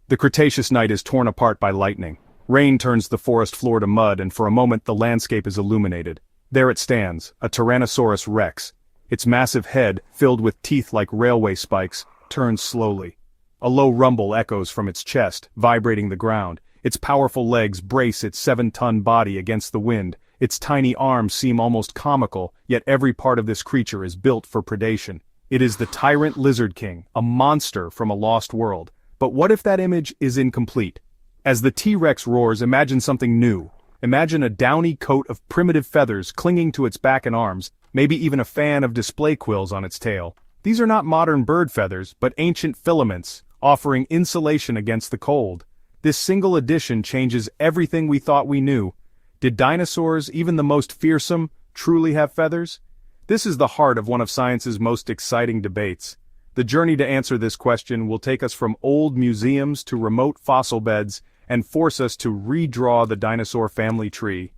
The Cretaceous night is torn apart by lightning. Rain turns the forest floor to mud, and for a moment the landscape is illuminated. There it stands, a Tyrannosaurus rex. Its massive head, filled with teeth like railway spikes, turns slowly. A low rumble echoes from its chest, vibrating the ground. Its powerful legs brace its 7-ton body against the wind. Its tiny arms seem almost comical, yet every part of this creature is built for predation. It is the tyrant lizard king, a monster from a lost world. But what if that image is incomplete? As the T-Rex roars, imagine something new. Imagine a downy coat of primitive feathers clinging to its back and arms, maybe even a fan of display quills on its tail. These are not modern bird feathers, but ancient filaments, offering insulation against the cold. This single addition changes everything we thought we knew. Did dinosaurs, even the most fearsome, truly have feathers? This is the heart of one of science's most exciting debates. The journey to answer this question will take us from old museums to remote fossil beds and force us to redraw the dinosaur family tree.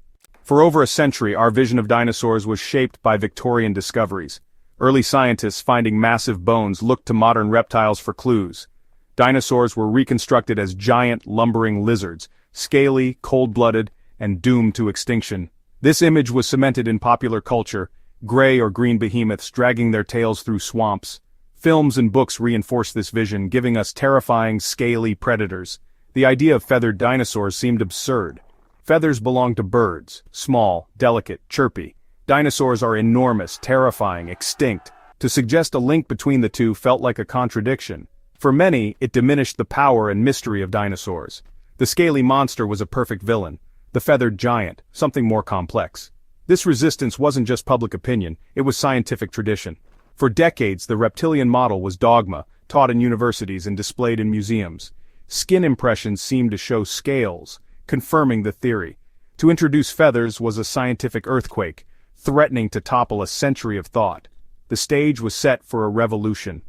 For over a century, our vision of dinosaurs was shaped by Victorian discoveries. Early scientists finding massive bones looked to modern reptiles for clues. Dinosaurs were reconstructed as giant, lumbering lizards, scaly, cold-blooded, and doomed to extinction. This image was cemented in popular culture, gray or green behemoths dragging their tails through swamps. Films and books reinforced this vision, giving us terrifying, scaly predators. The idea of feathered dinosaurs seemed absurd. Feathers belong to birds, small, delicate, chirpy. Dinosaurs are enormous, terrifying, extinct. To suggest a link between the two felt like a contradiction. For many, it diminished the power and mystery of dinosaurs. The scaly monster was a perfect villain. The feathered giant, something more complex. This resistance wasn't just public opinion, it was scientific tradition. For decades, the reptilian model was dogma, taught in universities and displayed in museums. Skin impressions seemed to show scales, confirming the theory. To introduce feathers was a scientific earthquake, threatening to topple a century of thought. The stage was set for a revolution.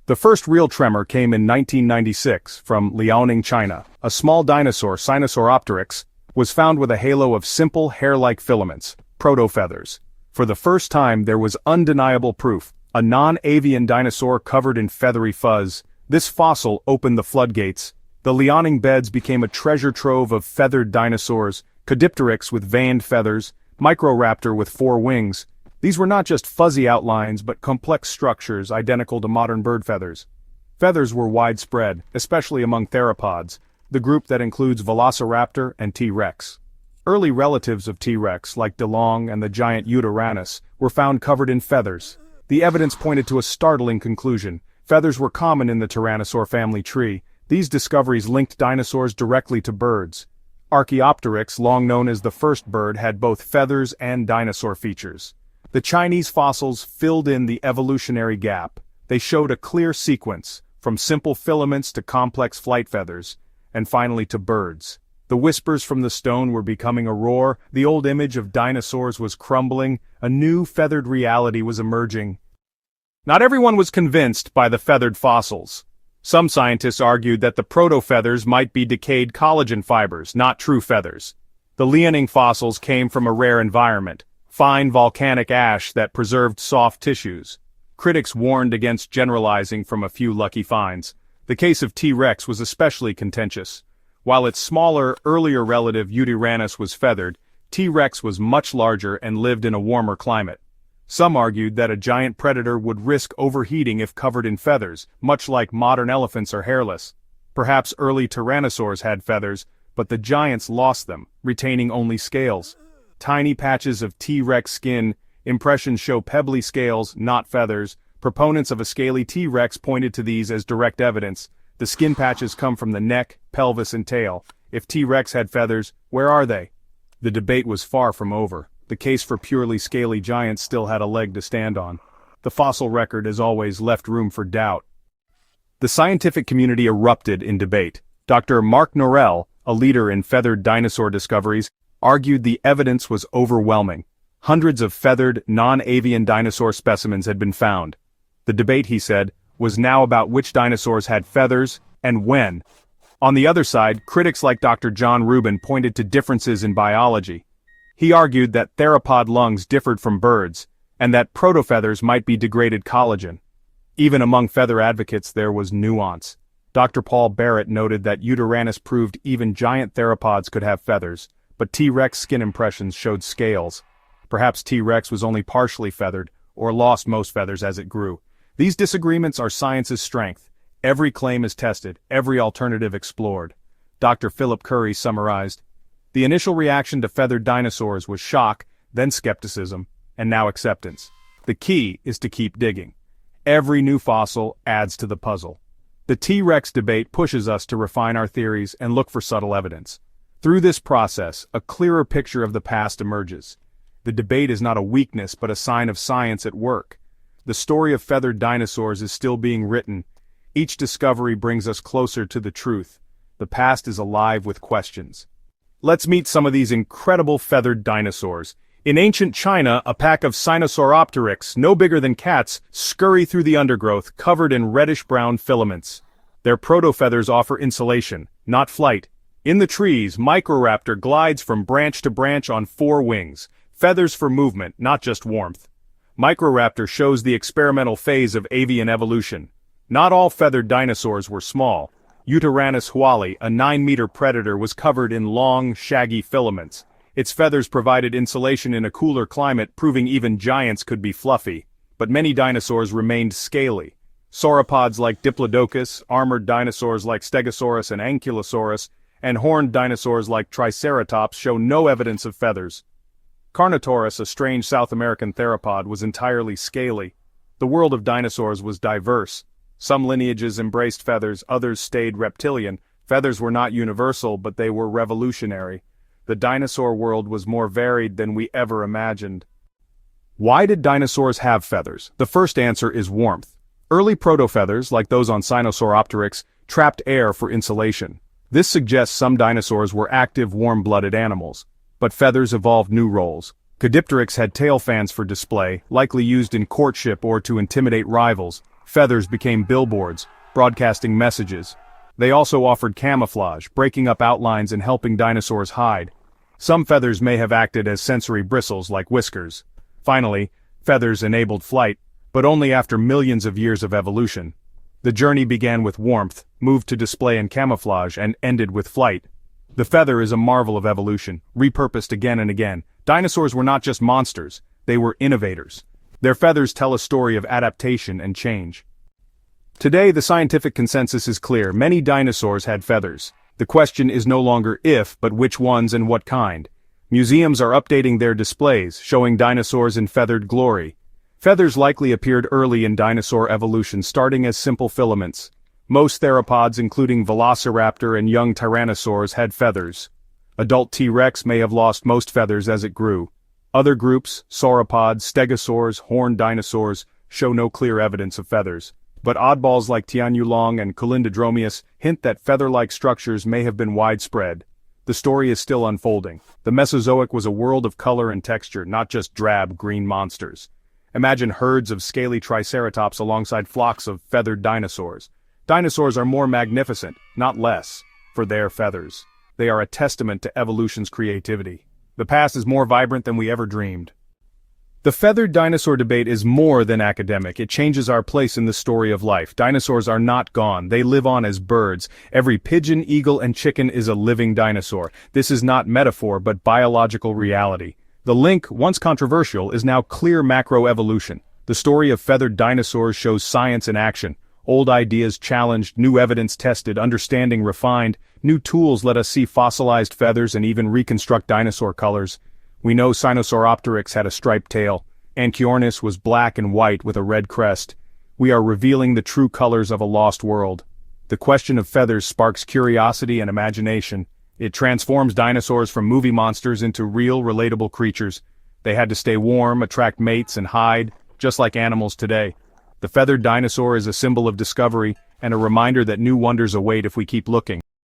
The first real tremor came in 1996 from Liaoning, China. A small dinosaur, Microraptor, was found with a halo of simple hair-like filaments, proto-feathers. For the first time there was undeniable proof, a non-avian dinosaur covered in feathery fuzz. This fossil opened the floodgates. The Liaoning beds became a treasure trove of feathered dinosaurs, Caudipteryx with veined feathers, Microraptor with 4 wings. These were not just fuzzy outlines but complex structures identical to modern bird feathers. Feathers were widespread, especially among theropods, the group that includes Velociraptor and T-Rex. Early relatives of T-Rex, like DeLong and the giant Yutyrannus, were found covered in feathers. The evidence pointed to a startling conclusion. Feathers were common in the Tyrannosaur family tree. These discoveries linked dinosaurs directly to birds. Archaeopteryx, long known as the first bird, had both feathers and dinosaur features. The Chinese fossils filled in the evolutionary gap. They showed a clear sequence, from simple filaments to complex flight feathers, and finally to birds. The whispers from the stone were becoming a roar, the old image of dinosaurs was crumbling, a new feathered reality was emerging. Not everyone was convinced by the feathered fossils. Some scientists argued that the proto-feathers might be decayed collagen fibers, not true feathers. The Liaoning fossils came from a rare environment, fine volcanic ash that preserved soft tissues. Critics warned against generalizing from a few lucky finds. The case of T-Rex was especially contentious. While its smaller, earlier relative Yutyrannus was feathered, T-Rex was much larger and lived in a warmer climate. Some argued that a giant predator would risk overheating if covered in feathers, much like modern elephants are hairless. Perhaps early tyrannosaurs had feathers, but the giants lost them, retaining only scales. Tiny patches of T-Rex skin, impressions show pebbly scales, not feathers. Proponents of a scaly T-Rex pointed to these as direct evidence. The skin patches come from the neck, pelvis, and tail. If T-Rex had feathers, where are they? The debate was far from over. The case for purely scaly giants still had a leg to stand on. The fossil record, as always, left room for doubt. The scientific community erupted in debate. Dr. Mark Norell, a leader in feathered dinosaur discoveries, argued the evidence was overwhelming. Hundreds of feathered, non-avian dinosaur specimens had been found. The debate, he said, was now about which dinosaurs had feathers, and when. On the other side, critics like Dr. John Rubin pointed to differences in biology. He argued that theropod lungs differed from birds, and that protofeathers might be degraded collagen. Even among feather advocates there was nuance. Dr. Paul Barrett noted that Yutyrannus proved even giant theropods could have feathers, but T-Rex skin impressions showed scales. Perhaps T-Rex was only partially feathered, or lost most feathers as it grew. These disagreements are science's strength. Every claim is tested, every alternative explored. Dr. Philip Currie summarized, "The initial reaction to feathered dinosaurs was shock, then skepticism, and now acceptance. The key is to keep digging. Every new fossil adds to the puzzle." The T-Rex debate pushes us to refine our theories and look for subtle evidence. Through this process, a clearer picture of the past emerges. The debate is not a weakness but a sign of science at work. The story of feathered dinosaurs is still being written. Each discovery brings us closer to the truth. The past is alive with questions. Let's meet some of these incredible feathered dinosaurs. In ancient China, a pack of Microraptor, no bigger than cats, scurry through the undergrowth covered in reddish-brown filaments. Their protofeathers offer insulation, not flight. In the trees, Microraptor glides from branch to branch on 4 wings, feathers for movement, not just warmth. Microraptor shows the experimental phase of avian evolution. Not all feathered dinosaurs were small. Yutyrannus huali, a 9-meter predator, was covered in long, shaggy filaments. Its feathers provided insulation in a cooler climate, proving even giants could be fluffy. But many dinosaurs remained scaly. Sauropods like Diplodocus, armored dinosaurs like Stegosaurus and Ankylosaurus, and horned dinosaurs like Triceratops show no evidence of feathers. Carnotaurus, a strange South American theropod, was entirely scaly. The world of dinosaurs was diverse. Some lineages embraced feathers, others stayed reptilian. Feathers were not universal, but they were revolutionary. The dinosaur world was more varied than we ever imagined. Why did dinosaurs have feathers? The first answer is warmth. Early protofeathers, like those on Sinosauropteryx, trapped air for insulation. This suggests some dinosaurs were active, warm-blooded animals. But feathers evolved new roles. Caudipteryx had tail fans for display, likely used in courtship or to intimidate rivals. Feathers became billboards, broadcasting messages. They also offered camouflage, breaking up outlines and helping dinosaurs hide. Some feathers may have acted as sensory bristles like whiskers. Finally, feathers enabled flight, but only after millions of years of evolution. The journey began with warmth, moved to display and camouflage, and ended with flight. The feather is a marvel of evolution, repurposed again and again. Dinosaurs were not just monsters, they were innovators. Their feathers tell a story of adaptation and change. Today, the scientific consensus is clear. Many dinosaurs had feathers. The question is no longer if, but which ones and what kind. Museums are updating their displays, showing dinosaurs in feathered glory. Feathers likely appeared early in dinosaur evolution, starting as simple filaments. Most theropods, including Velociraptor and young Tyrannosaurs, had feathers. Adult T-Rex may have lost most feathers as it grew. Other groups, sauropods, stegosaurs, horned dinosaurs, show no clear evidence of feathers. But oddballs like Tianyulong and Colindodromeus hint that feather-like structures may have been widespread. The story is still unfolding. The Mesozoic was a world of color and texture, not just drab green monsters. Imagine herds of scaly Triceratops alongside flocks of feathered dinosaurs. Dinosaurs are more magnificent, not less, for their feathers. They are a testament to evolution's creativity. The past is more vibrant than we ever dreamed. The feathered dinosaur debate is more than academic. It changes our place in the story of life. Dinosaurs are not gone. They live on as birds. Every pigeon, eagle, and chicken is a living dinosaur. This is not metaphor, but biological reality. The link, once controversial, is now clear macroevolution. The story of feathered dinosaurs shows science in action. Old ideas challenged, new evidence tested, understanding refined. New tools let us see fossilized feathers and even reconstruct dinosaur colors. We know Sinosauropteryx had a striped tail. Anchiornis was black and white with a red crest. We are revealing the true colors of a lost world. The question of feathers sparks curiosity and imagination. It transforms dinosaurs from movie monsters into real, relatable creatures. They had to stay warm, attract mates, and hide, just like animals today. The feathered dinosaur is a symbol of discovery and a reminder that new wonders await if we keep looking.